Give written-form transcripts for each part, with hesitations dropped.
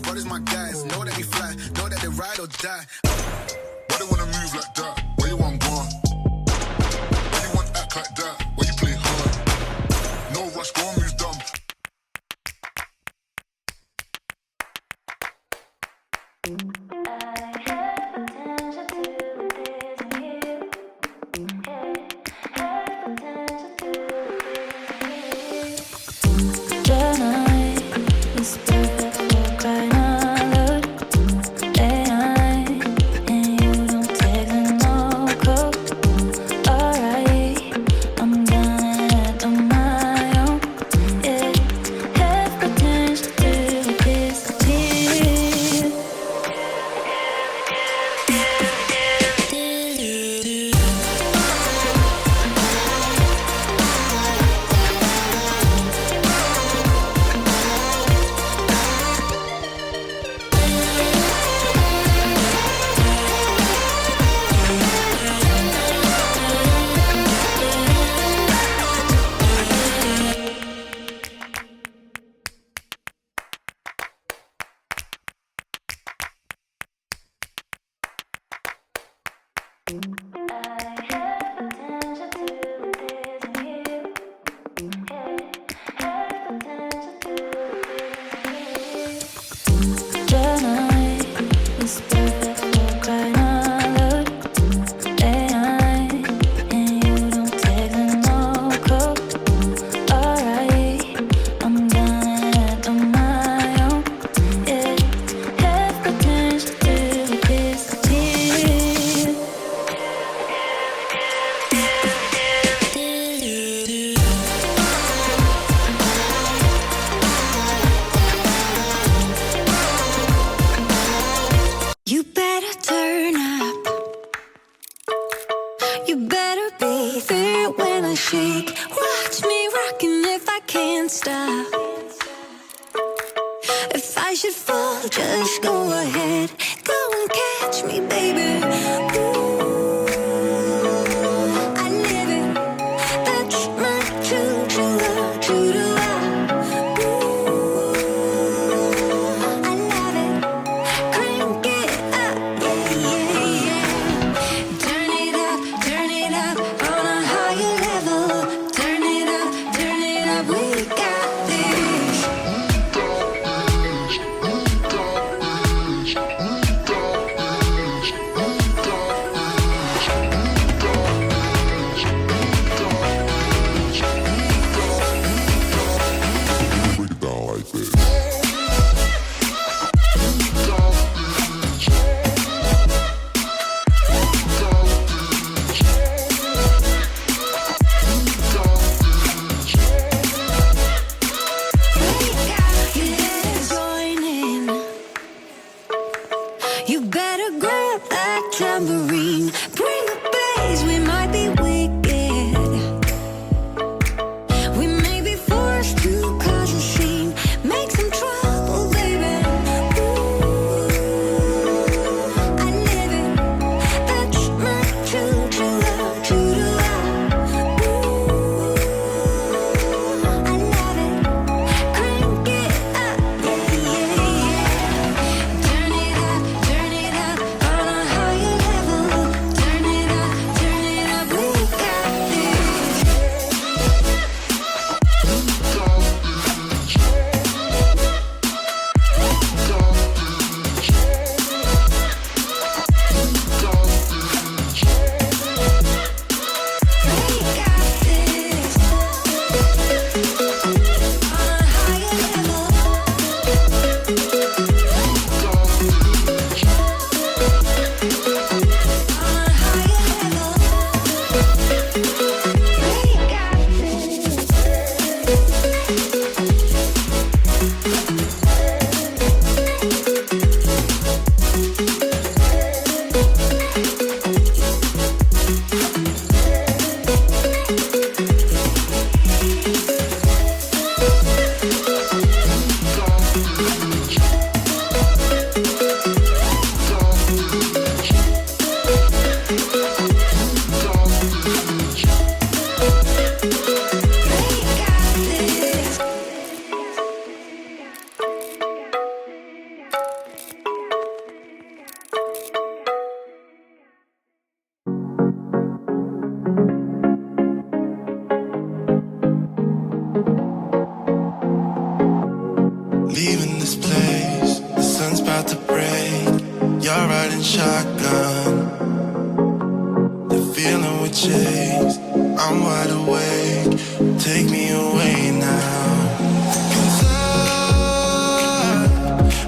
brothers my guys. Know that we fly, know that they ride or die. Why they wanna move like that? Where you want gone? Why you want act like that? Why you play hard? No rush, go and move dumb. this place. The sun's about to break. You're riding shotgun. The feeling we chase. I'm wide awake. Take me away now. 'Cause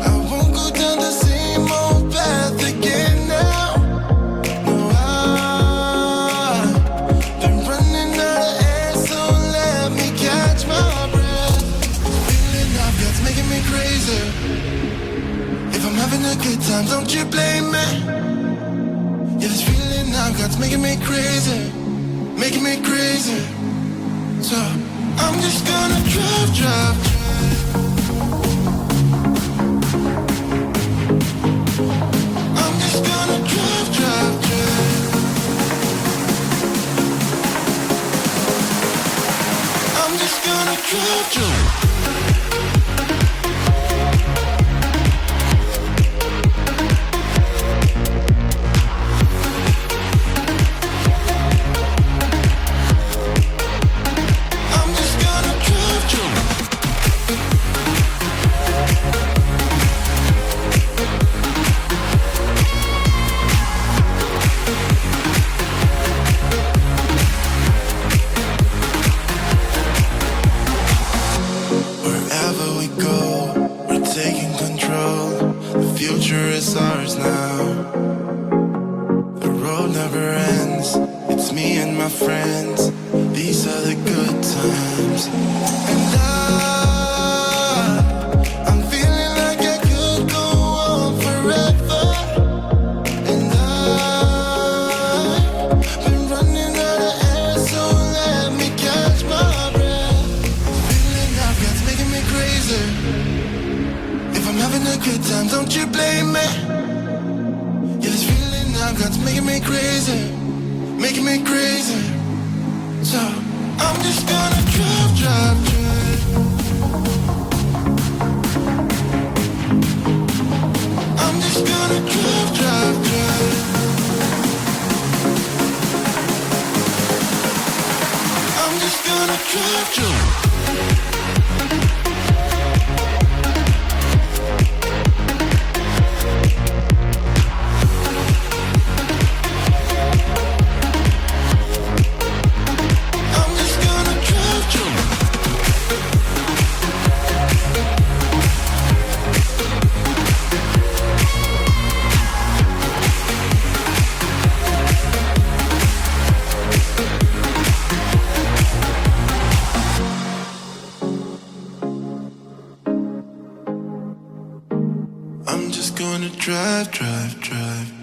I won't go down the same old path again now. No, I've been running out of air, so let me catch my breath. Feeling I've got's making me crazy. If I'm having a good time, don't you blame me. Yeah, this feeling I've got's making me crazy. Making me crazy. So I'm just gonna drive, drive, drive. I'm just gonna drive, drive, drive. I'm just gonna drive, drive. I'm just gonna drive, drive, drive.